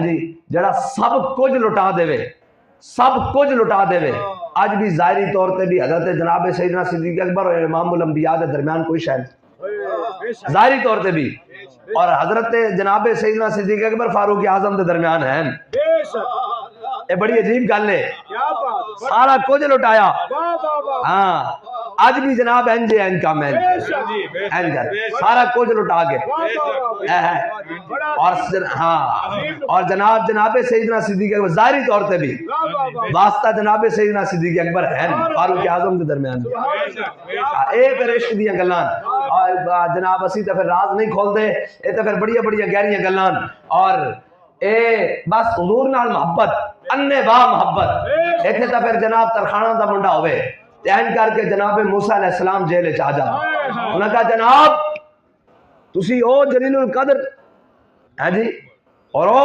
جی جڑا سب کچھ لٹا دے، سب کچھ لٹا دے، اج بھی ظاہری طور تے بھی حضرت جناب سیدنا صدیق اکبر اور امام الانبیاء دے درمیان کوئی شے نہیں، ظاہری طور تے بھی، اور حضرت جناب سیدنا صدیق اکبر فاروق اعظم دے درمیان ہے، یہ بڑی عجیب گل ہے، سارا کچھ لٹایا، ہاں آج بھی جناب انجے ان کا میں انجر سارا کچھ لٹا کے، اور ہاں اور جناب سیدنا صدیق اکبر ظاہری طور تے بھی واسطہ جناب سیدنا صدیق اکبر ہے فاروق اعظم کے درمیان، اے پھر عشق دیاں گلاں، اور جناب اسی تے پھر راز نہیں کھول دے، اے تے پھر بڑی بڑی گہریاں گلاں، اور اے بس حضور نال محبت انے واہ محبت، ایتھے تے پھر جناب ترخانہ دا منڈا ہوئے تین کر کے جناب موسیٰ علیہ السلام جیل چاہ جا، انہوں نے کہا جناب تسی او جلیل القدر ہے جی، اور او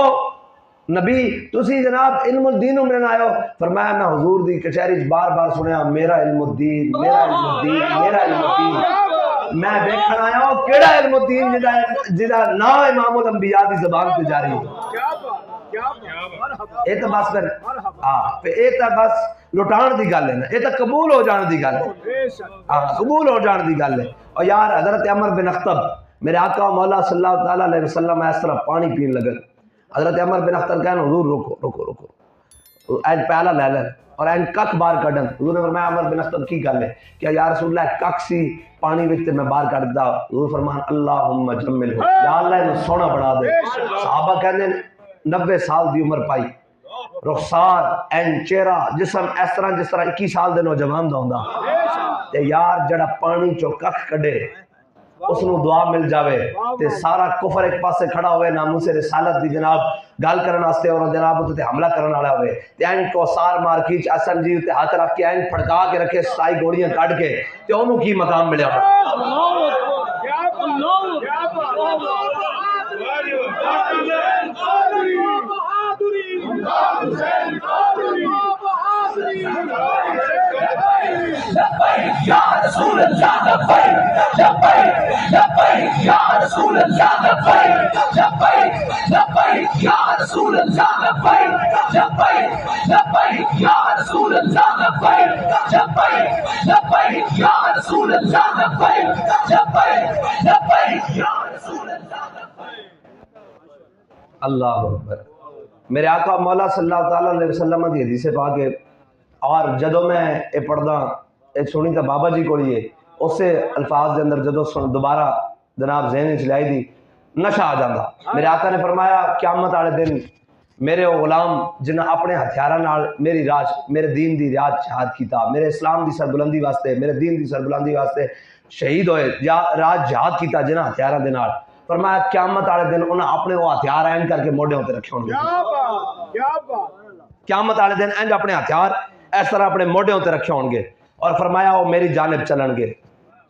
نبی تسی جناب علم الدین عمرن آئے ہو، فرمایا میں حضور دی کچہری بار بار سنیا میرا علم الدین، میرا علم الدین، میرا علم الدین، میں دیکھنا آیا ہوں کیڑا علم الدین جدا نا امام الانبیاء دی زبان پہ جاری ہے، اے تو بس پھر اے تو بس لٹان دی گل ہے نا، اے تو قبول ہو جان دی گل ہے، قبول ہو جان دی گل ہے، اور یار حضرت عمر بن اختب میرے آقا مولا صلی اللہ تعالیٰ علیہ وسلم اس طرح پانی پین لگے، حضرت عمر بن اختب کہنا حضور رکو رکو رکو، این پیالہ لے لیں اور این کک بار کڈن، حضور نے فرمایا عمر بن اختب کی گل ہے کہ یا رسول اللہ کک سی پانی وچ میں باہر کڈ دا، حضور فرمان اللہم جمل ہو، یا اللہ انہوں سونا بڑھا دے، صحابہ کہنے 90 سال دی عمر پائی، رخسار این چہرہ جسم اس طرح جس طرح 21 سال دے نوجوان دا ہوندا، تے یار جڑا پانی چو ککھ کڈے اس نو دعا مل جاوے تے سارا کفر ایک پاسے کھڑا ہوئے، ناموس رسالت دی جناب گل کرن واسطے اور جناب تے حملہ کرن والا ہوئے، تے این کو سار مار کیچ اسم جی تے ہاتھ رکھ کے این پھڑکا کے رکھے سائی گوڑیاں کٹ کے تے اونوں کی مقام ملیا لبیک یا رسول اللہ لبیک لبیک لبیک یا رسول اللہ لبیک لبیک لبیک یا رسول اللہ لبیک لبیک لبیک یا رسول اللہ لبیک لبیک لبیک یا رسول اللہ لبیک لبیک لبیک یا رسول اللہ لبیک۔ اللہ اکبر، میرے آقا مولا صلی اللہ تعالیٰ علیہ وسلم دی حدیث پاک ہے، اور جدو میں اے پڑھدا اے سنی تا بابا جی کولیے اسے الفاظ دے اندر جدو دوبارہ جناب ذہن چ لائی دی نشہ آ جاندہ، میرے آقا نے فرمایا قیامت والے دن میرے وہ غلام جنہیں اپنے ہتھیاراں نال میری راج میرے دین دی راج جہاد کیتا، میرے اسلام دی سربلندی واسطے میرے دین دی سربلندی واسطے شہید ہوئے یا راج جہاد کیتا جنہیں ہتھیاراں دے نال، فرمایا قیامت والے دن انہیں اپنے وہ ہتھیار این کر کے موڈے ہوتے رکھے ہوں گے، قیامت والے دن اینج اپنے ہتھیار اس طرح اپنے موڈے ہوتے رکھے ہوں گے، اور فرمایا وہ میری جانب چلن گے،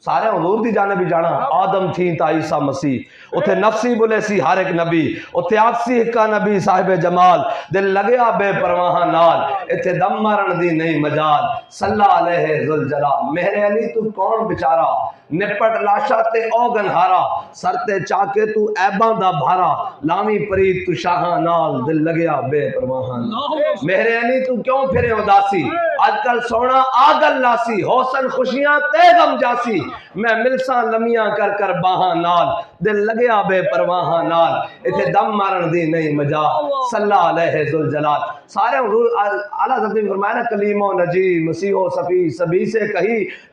سارے حضور دی جانب ہی جانا، آدم تھی تا عیسیٰ مسیح، اتھے نفسی بولے سی ہر ایک نبی، اتھے آکسی ہکا نبی صاحب جمال، دل لگیا بے پرواہ نال، اتھے دم مارن دی نہیں مجال، صلی علیہ ذوالجلال، میرے علی تو کون بچارا، نپٹ لاشا تے او گنہارا، سر تے چاکے تو ایباں دا بھارا، لامی پرید تو شاہاں نال، دل لگیا بے پرواہ نال، میرے علی تو کیوں پھرے اداسی، آج کل سونا آگل لاسی، حسن خوشیاں تے غم جاسی، میں ملساں لمیاں کر کر باہاں نال، دل لگیا بے پرواہ نال، اتھے دم مارن دی نہیں مجال، صلی علیہ ذوالجلال، سارے حضور اعلیٰ حضرت نے فرمایا نا کلیم و نجی مسیح و صفی سبھی سے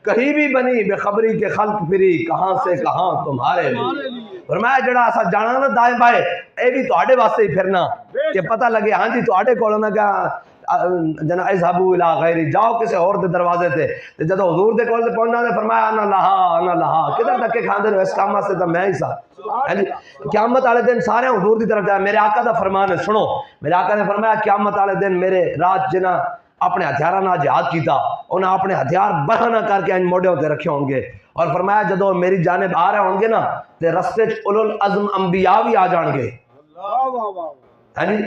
کہیں بھی بنی بے خبری کے خلق پھری، کہاں سے کہاں تمہارے لیے، فرمایا جڑا ایسا جانا نا دائیں بائیں اے بھی تواڈے واسطے ہی پھرنا کہ پتہ لگے ہاں جی تواڈے کول نہ کہا جنا اذهبوا الى غیری، جاؤ کسی اور دے دروازے تے جدو حضور دے کول تے پہنچنا تے فرمایا انا لہا کدھر تک کے کھاندے ہو اس کام واسطے تے میں ہی سا، قیامت والے دن سارے حضور دی طرف جائے، میرے آقا دا فرمان ہے سنو، میرے آقا نے فرمایا قیامت والے دن میرے رات جنہ اپنے ہتھیاراں نال جہاد کیتا انہاں اپنے ہتھیار بہانہ کر کے ان موڈے ہوتے رکھے ہوں گے، اور فرمایا جدو میری جانب آ رہے ہوں گے نا تے رستے چ اولو العزم انبیاء بھی آ جان گے، ہے جی،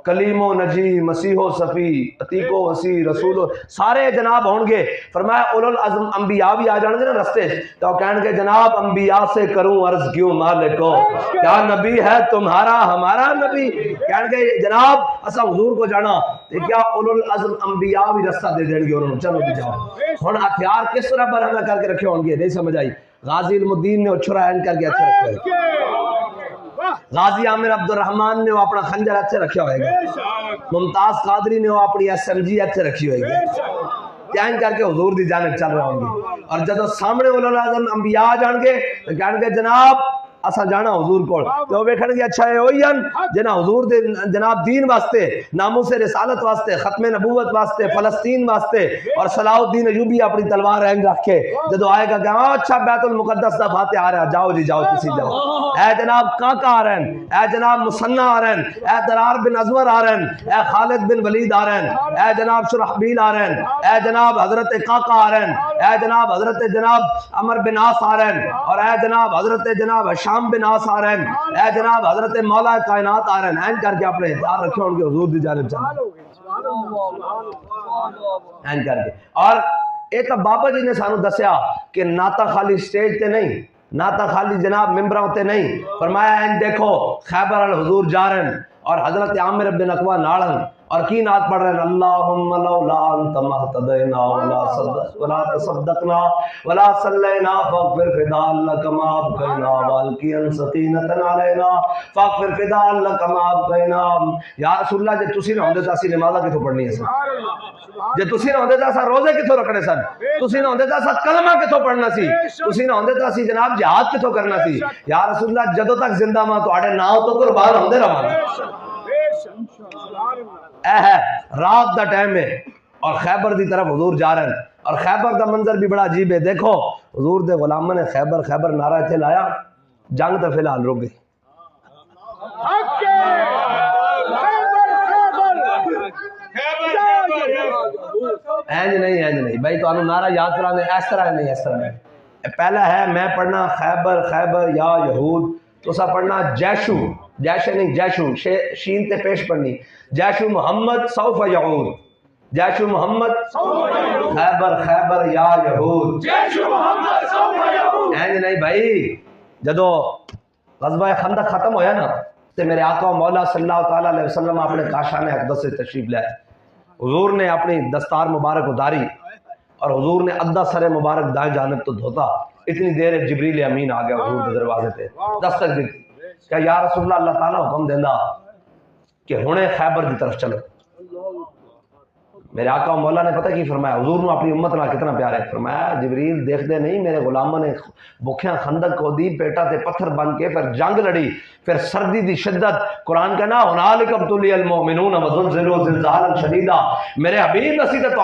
کلیم و نجی، مسیح و صفی، عتیق و وسیع، رسول و سارے جناب ہون گے. فرمایا اولو العزم انبیاء بھی آ جان گے نا رستے تو کہن گے جناب انبیاء سے کروں عرض کیوں مالکو، کیا نبی ہے تمہارا ہمارا نبی؟ کہن گے جناب اسا حضور کو جانا تو کیا اولو العزم انبیاء بھی رستہ دے دیں گے انہوں نے، چلو جی جاؤ. ہن ہتھیار کس طرح برہنہ کر کے رکھے ہون گے نہیں سمجھ آئی. غازی علم الدین نے چھرا این کر کے اچھا رکھے ہوئے، غازی عامر عبد الرحمن نے وہ اپنا خنجر اچھے رکھا ہوئے گا، ممتاز قادری نے وہ اپنی SMG اچھے رکھی ہوئے گی، تین کر کے حضور دی جانب چل رہے ہوں گے. اور جب سامنے اولو العزم انبیاء آ جان گے تو کہن گے جناب اسا جانا حضور کو تو ویکھن گے اچھا ہے ہوئی ہیں جنا حضور دے جناب دین واسطے، ناموس رسالت واسطے، ختم نبوت واسطے، فلسطین واسطے. اور صلاح الدین ایوبی اپنی تلوار رنگ رکھ کے جدو آئے گا کہ اچھا بیت المقدس دا فاتح آ رہا، جاؤ جی جاؤ تسی جاؤ. اے جناب کاکا آ رہے ہیں، اے جناب مسنہ آ رہے ہیں، اے درار بن ازور آ رہے ہیں، اے خالد بن ولید آ رہے ہیں، اے جناب شرحبیل آ رہے ہیں، اے جناب حضرت کاکا آ رہے ہیں، اے جناب حضرت جناب عمر بن عاص آ رہے ہیں، اور اے جناب حضرت جناب شام بن عاص آ رہے ہیں، اے جناب حضرت مولا کائنات آ رہے ہیں. این کر کے اپنے ہتھیار رکھے ہوں گے حضور دی جانب چل این کر کے. اور یہ تو بابا جی نے سانو دسیا کہ ناتا خالی سٹیج تے نہیں، ناتا خالی جناب ممبراں تے نہیں. فرمایا این دیکھو خیبر الحضور جا رہے ہیں اور حضرت عامر بن اقوا ناڑن اور کی نعت پڑھ رہے ہیں اللہم لولا انت مہتدینا ولا تصدقنا ولا صلینا فاغفر فداء لک ما ابقینا والقیا سکینۃ علینا فاغفر فداء لک ما ابقینا. یا رسول اللہ جے تسی نہ ہوندے تا اسی نمازاں کتھوں پڑھنی ہے سن، جے تسی نہ ہوندے تا اساں روزے کتھوں رکھنے سن، تسی نہ ہوندے تا اساں کلمہ کتھوں پڑھنا سی، تسی نہ ہوندے تا اسی جناب جہاد کتھوں کرنا سی. یا رسول اللہ جدوں تک زندہ ماں تواڈے نام تو قربان ہوندے رہواں. اے ہے رات دا ٹائم ہے اور خیبر دی طرف حضور جا رہے ہیں اور خیبر دا منظر بھی بڑا عجیب ہے. دیکھو حضور دے غلاموں نے خیبر خیبر نعرہ اتنے لایا، جنگ تو فی الحال رک گئی. اینج نہیں بھائی تو نعرہ یاد کرانے اس طرح نہیں، اس طرح نہیں. پہلا ہے میں پڑھنا خیبر خیبر یا یہود، تو سا پڑھنا جیشو، جیشے نہیں جیشو، شین تے پیش پڑھنی جیشو محمد سوف یعود، جیشو محمد خیبر خیبر یا یہود، جیشو محمد سوف یعود. اینج نہیں بھائی. جدو غزوہ خندق ختم ہویا نا تے میرے آقا مولا صلی اللہ تعالیٰ علیہ وسلم اپنے کاشان اقدس سے تشریف لائے. حضور نے اپنی دستار مبارک اتاری اور حضور نے ادھا سر مبارک دائیں جانب تو دھوتا. اتنی دیر جبریل امین آ گیا حضور کے دروازے پہ دستک دی کہ یا رسول اللہ اللہ تعالیٰ حکم دینا کہ ہونے خیبر دی طرف چلو. میرے آقا مولا نے پتہ کی فرمایا، حضور نے اپنی امت نہ کتنا پیار ہے. فرمایا جبریل دیکھ دے نہیں میرے غلاموں نے بکھیاں خندق کو دی، پیٹا تے پتھر بن کے پھر جنگ لڑی، پھر سردی دی شدت. قرآن کہنا ہنالک ابتلی المؤمنون وزلزلوا زلزالا شدیدا. میرے حبیب نصیحت تو